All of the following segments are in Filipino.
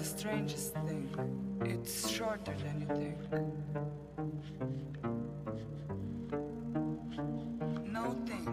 strangest thing. It's shorter than you think. No think.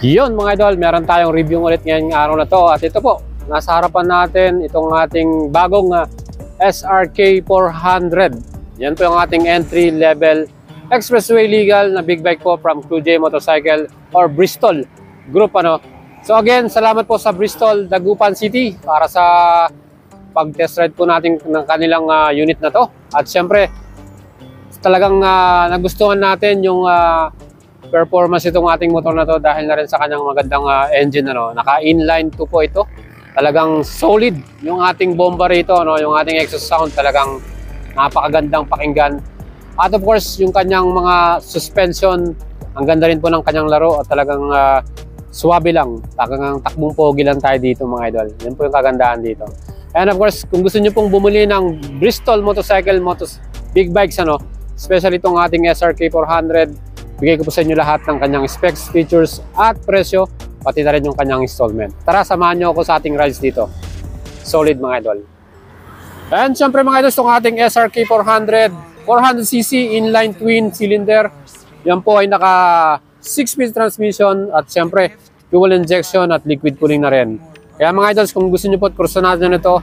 Yun mga idol, meron tayong review ulit ngayong araw na to. At ito po, nasa harapan natin itong ating bagong SRK 400. Yan po yung ating entry level expressway legal na big bike po from QJ Motorcycle or Bristol Group. So again, salamat po sa Bristol, Dagupan City para sa pag-test ride po natin ng kanilang unit na to. At syempre, talagang nagustuhan natin yung performance itong ating motor na to dahil na rin sa kanyang magandang engine. Naka-inline 2 po ito. Talagang solid yung ating bomba rito, yung ating exhaust sound talagang napakagandang pakinggan. At of course, yung kanyang mga suspension, ang ganda rin po ng kanyang laro at talagang suwabe lang. Talagang takbong pogi lang tayo dito mga idol. Yan po yung kagandahan dito. And of course, kung gusto nyo pong bumili ng Bristol Motorcycle big bikes, especially itong ating SRK 400, bigay ko po sa inyo lahat ng kanyang specs, features at presyo, pati na rin yung kanyang installment. Tara, samahan nyo ako sa ating rides dito. Solid mga idol. And syempre mga idol, itong ating SRK 400 400cc inline twin cylinder. Yan po ay naka 6-speed transmission at syempre fuel injection at liquid cooling na rin. Kaya mga idol, kung gusto nyo po at kursunan nyo nito,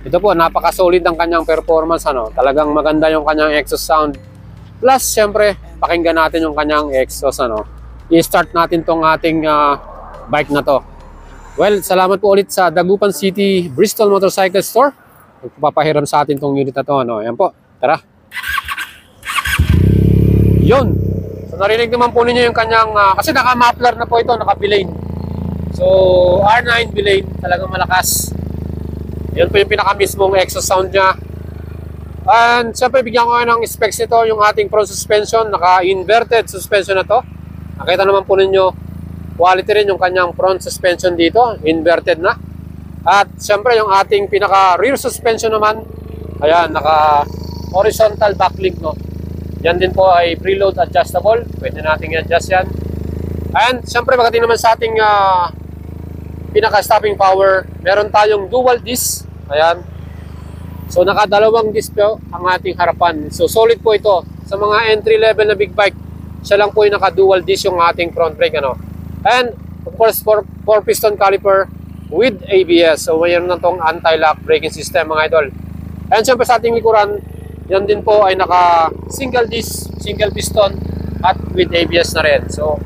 ito po, napaka-solid ang kanyang performance. Talagang maganda yung kanyang exhaust sound. Plus, syempre, pakinggan natin yung kanyang exhaust. I-start natin tong ating bike na to. Well, salamat po ulit sa Dagupan City Bristol Motorcycle Store. Magpapahiram sa atin tong unit na to. Ayan po, tara. Yun. So, narinig naman po ninyo yung kanyang, kasi naka-muffler na po ito, naka-bilane. So, R9 bilane, talagang malakas. Yan po yung pinaka-mismong exhaust sound niya. And siyempre bigyan ko ng specs nito, yung ating front suspension, naka-inverted suspension na to. Nakita naman po ninyo, quality rin yung kanyang front suspension dito, inverted na. At siyempre yung ating pinaka-rear suspension naman, ayan, naka-horizontal backlink. Yan din po ay preload adjustable, pwede natin i-adjust yan. And siyempre pagdating naman sa ating pinaka-stopping power, meron tayong dual disc, ayan. So nakadalawang disc po ang ating harapan. So solid po ito. Sa mga entry level na big bike, siya lang po yung naka-dual disc yung ating front brake. And of course, 4-piston caliper with ABS. So mayroon na itong anti-lock braking system mga idol. And syempre sa ating likuran, yan din po ay naka-single disc, single piston at with ABS na rin. So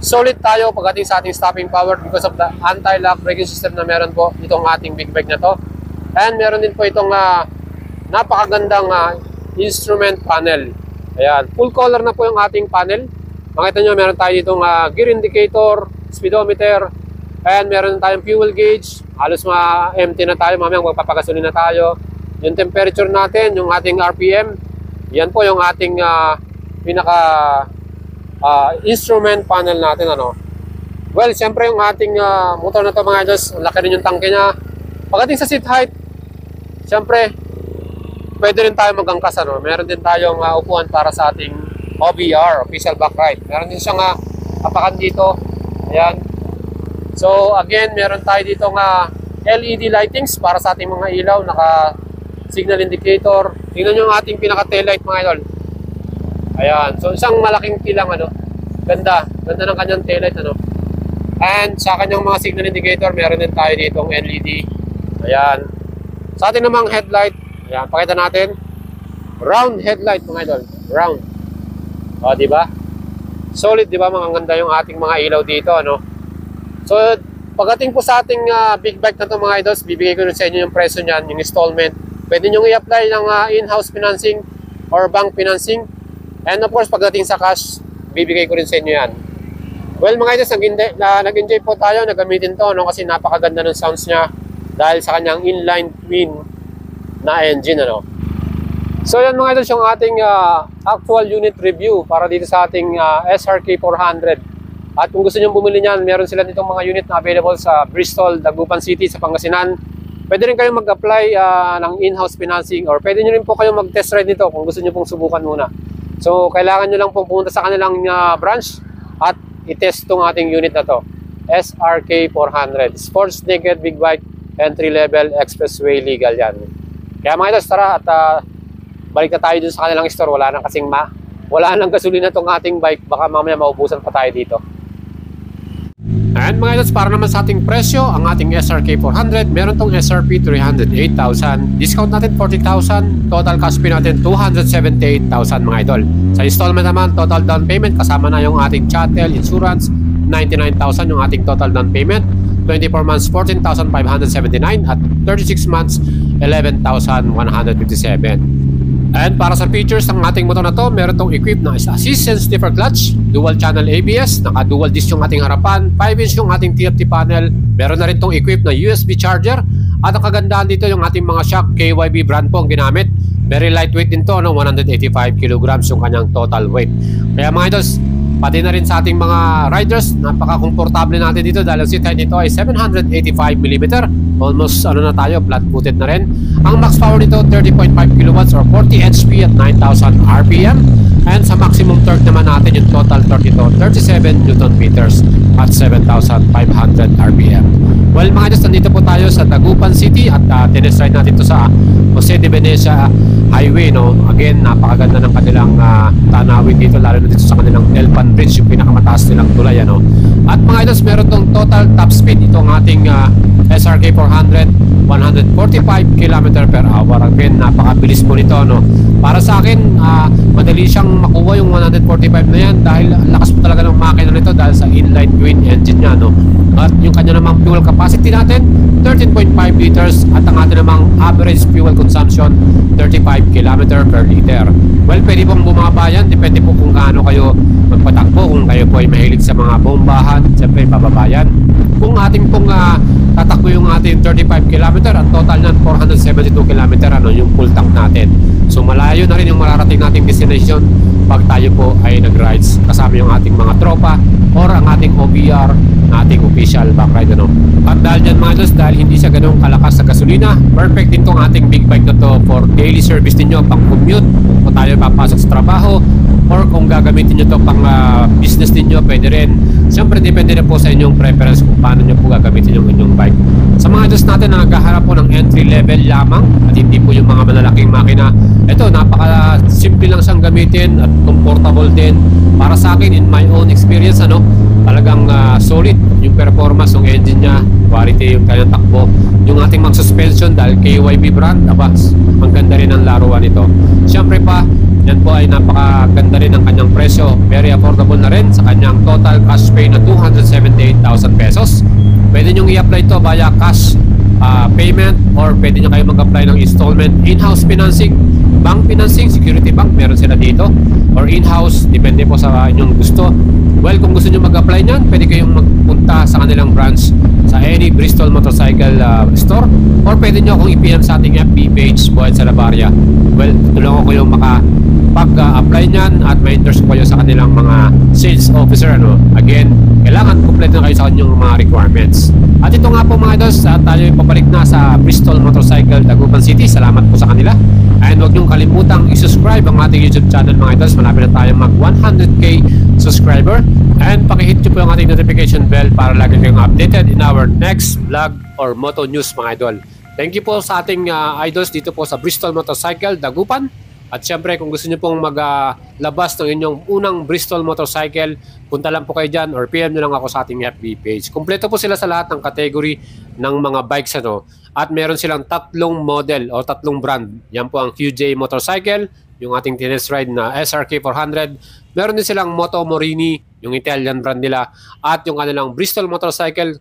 solid tayo pagdating sa ating stopping power because of the anti-lock braking system na meron po itong ating big bike na to. And meron din po itong napakagandang instrument panel. Ayan, full color na po yung ating panel. Makita nyo, meron tayo ditong gear indicator, speedometer, and meron tayong fuel gauge. Halos empty na tayo, mamaya magpapagasolin na tayo. Yung temperature natin, yung ating RPM, yan po yung ating pinaka instrument panel natin. Well, siyempre yung ating motor na to mga idol, laki rin yung tangke niya. Pagdating sa seat height, siyempre, pwede rin tayo mag-angkas. Meron din tayong upuan para sa ating OBR, official back ride. Meron din siyang apakan dito. Ayan. So, again, meron tayo dito LED lightings para sa ating mga ilaw. Naka-signal indicator. Tingnan nyo yung ating pinaka-taillight mga idol. Ayan. So, isang malaking tilang. Ganda. Ganda ng kanyang taillight. And sa kanyang mga signal indicator, meron din tayo ditong LED. Ayan. Sa ating namang headlight, ayan, pakita natin. Round headlight mga idol. Round. O, diba? Solid, diba? Mga ganda yung ating mga ilaw dito, So, pagdating po sa ating big bike na ito mga idols, bibigay ko rin sa inyo yung presyo niyan, yung installment. Pwede nyo i-apply ng in-house financing or bank financing. And of course, pagdating sa cash, bibigay ko rin sa inyo yan. Well mga idols, nag-enjoy po tayo na gamitin to, no? Kasi napakaganda ng sounds niya dahil sa kanyang inline twin na engine, ano. So yan mga idols, yung ating actual unit review para dito sa ating SRK 400. At kung gusto nyo bumili niyan, meron sila ditong mga unit na available sa Bristol, Dagupan City, sa Pangasinan. Pwede rin kayong mag-apply ng in-house financing, or pwede nyo rin po kayong mag-test ride nito kung gusto nyo pong subukan muna. So kailangan nyo lang pong pumunta sa kanilang branch at i-test tong ating unit na to, SRK 400 Sports Naked Big Bike, entry level, expressway legal yan. Kaya mga idols, tara at balik na tayo dun sa kanilang store. Wala nang gasolina tong ating bike, baka mamaya maubusan pa tayo dito. And mga idols, para naman sa ating presyo, ang ating SRK 400, meron tong SRP 308,000, discount natin 40,000, total cash pay natin 278,000 mga idol. Sa installment naman, total down payment kasama na yung ating chattel, insurance, 99,000 yung ating total down payment, 24 months 14,579 at 36 months 11,157. And para sa features ng ating motor na to, meron tong equipped na assist and stiffer clutch, dual channel ABS, naka dual disc yung ating harapan, 5-inch yung ating TFT panel, meron na rin tong equipped na USB charger, at ang kagandahan dito yung ating mga shock, KYB brand po ang ginamit. Very lightweight din to, no? 185 kilograms yung kanyang total weight. Kaya mga idols, pati na rin sa ating mga riders, napaka-komportable natin dito dahil ang seat height nito ay 785mm, almost na tayo, flat-footed na rin. Ang max power nito 30.5 kilowatts or 40 HP at 9,000 RPM, and sa maximum torque naman natin yung total torque nito 37 Newton meters at 7,500 RPM. Well mga idols, nandito po tayo sa Dagupan City at tinest ride natin ito sa Jose de Venecia Highway, no? Again, napakaganda ng kanilang tanawin dito, lalo na dito sa kanilang Elpan Bridge, yung pinakamataas nilang tulay, ano? At mga idols, meron tong total top speed itong ating SRK 400, 145 km per hour. Again, napakabilis mo nito, no? Para sa akin, madali siyang makuha yung 145 na yan dahil ang lakas po talaga ng makina nito dahil sa inline twin engine niya, no? At yung kanya namang fuel capacity natin 13.5 liters at ang ating namang average fuel consumption 35 km per liter. Well, pwede pong bumaba yan, depende po kung gaano kayo magpatakbo. Kung kayo po ay mahilig sa mga bombahan, siyempre bababa yan. Kung ating pong tatakbo yung ating 35 km, ang total nyan 472 km, ano, yung full tank natin. So malayo na rin yung mararating nating destination pag tayo po ay nag-rides kasama yung ating mga tropa or ang ating OBR na ating official back ride, ano. At dahil dyan mga idols, dahil hindi siya ganun kalakas sa gasolina, perfect din tong ating big bike na to for daily service ninyo, pang commute kung tayo papasok sa trabaho, or kung gagamitin nyo to pang business ninyo, pwede rin. Siyempre depende na po sa inyong preference kung paano nyo po gagamitin yung inyong bike. Sa mga idols natin na naghaharap po ng entry level lamang at hindi po yung mga malalaking makina, ito napaka simple lang siyang gamitin at comfortable din. Para sa akin, in my own experience, ano, talagang solid yung performance ng engine niya, quality yung kanyang takbo, yung ating mga suspension dahil KYB brand, abas, ang ganda rin ang laruan nito. Siyempre pa, yan po ay napakaganda rin ang kanyang presyo, very affordable na rin sa kanyang total cash pay na 278,000 pesos. Pwede nyo i-apply to via cash payment, or pwede nyo kayo mag-apply ng installment, in-house financing, bank financing, security bank, meron sila dito, or in-house, depende po sa inyong gusto. Well, kung gusto nyo mag-apply nyan, pwede kayong magpunta sa kanilang branch sa any Bristol Motorcycle store, or pwede nyo akong i-PM sa ating FB page, Boyd Salabaria. Well, tulungan ko yung pag-apply nyan at ma-endorse ko kayo sa kanilang mga sales officer, ano. Again, kailangan kompleto na kayo sa kanyang mga requirements. At ito nga po mga idols, tayo pabalik na sa Bristol Motorcycle, Dagupan City. Salamat po sa kanila. And huwag niyong kalimutang i-subscribe ang ating YouTube channel mga idols. Malapit na tayo mag 100k subscriber. And pakihit niyo po yung ating notification bell para lagi kayong updated in our next vlog or moto news mga idol. Thank you po sa ating idols dito po sa Bristol Motorcycle, Dagupan. At syempre, kung gusto niyo pong maglabas ng inyong unang Bristol motorcycle, punta lang po kayo dyan or PM nyo lang ako sa ating FB page. Kompleto po sila sa lahat ng category ng mga bikes, ano. At meron silang 3 model o 3 brand. Yan po ang QJ Motorcycle, yung ating tinest ride na SRK 400. Meron din silang Moto Morini, yung Italian brand nila. At yung kanilang Bristol Motorcycle